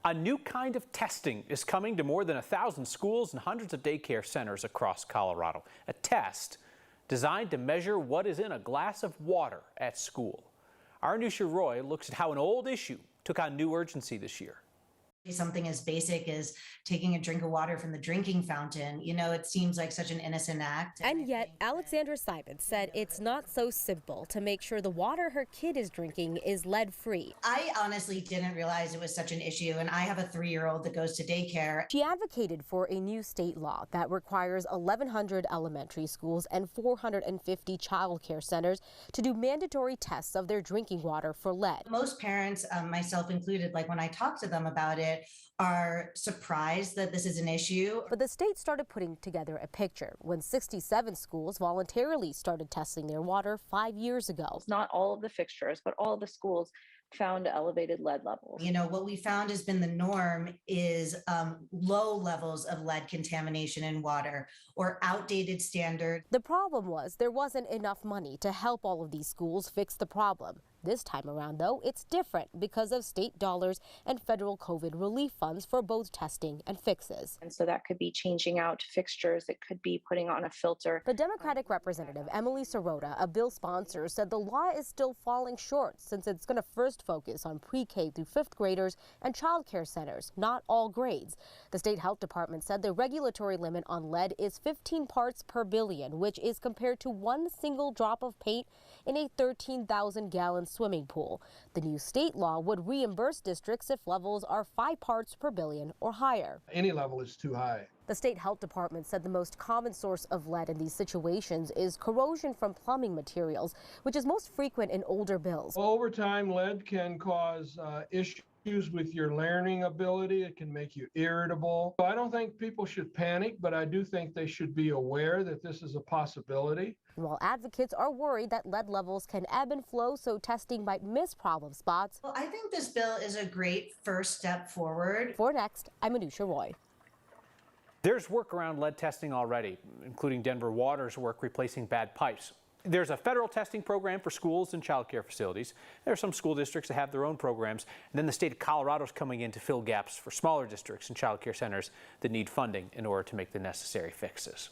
A new kind of testing is coming to more than 1,000 schools and hundreds of daycare centers across Colorado. A test designed to measure what is in a glass of water at school. Our Anusha Roy looks at how an old issue took on new urgency this year. Something as basic as taking a drink of water from the drinking fountain, it seems like such an innocent act. And yet, Alexandra Simon said it's not so simple to make sure the water her kid is drinking is lead-free. I honestly didn't realize it was such an issue, and I have a 3-year-old that goes to daycare. She advocated for a new state law that requires 1,100 elementary schools and 450 child care centers to do mandatory tests of their drinking water for lead. Most parents, myself included, like when I talk to them about it, are surprised that this is an issue. But the state started putting together a picture when 67 schools voluntarily started testing their water 5 years ago. Not all of the fixtures, but all of the schools found elevated lead levels. What we found has been the norm is low levels of lead contamination in water or outdated standards. The problem was there wasn't enough money to help all of these schools fix the problem. This time around, though, it's different because of state dollars and federal COVID relief funds for both testing and fixes. And so that could be changing out fixtures. It could be putting on a filter. The Democratic Representative Emily Sirota, a bill sponsor, said the law is still falling short since it's going to first focus on pre-K through 5th graders and child care centers, not all grades. The state health department said the regulatory limit on lead is 15 parts per billion, which is compared to one single drop of paint in a 13,000-gallon swimming pool. The new state law would reimburse districts if levels are 5 parts per billion or higher. Any level is too high. The state health department said the most common source of lead in these situations is corrosion from plumbing materials, which is most frequent in older bills. Over time, lead can cause issues with your learning ability. It can make you irritable. I don't think people should panic, but I do think they should be aware that this is a possibility. While advocates are worried that lead levels can ebb and flow, so testing might miss problem spots. Well, I think this bill is a great first step forward. For Next, I'm Anusha Roy. There's work around lead testing already, including Denver Water's work replacing bad pipes. There's a federal testing program for schools and child care facilities. There are some school districts that have their own programs. And then the state of Colorado is coming in to fill gaps for smaller districts and child care centers that need funding in order to make the necessary fixes.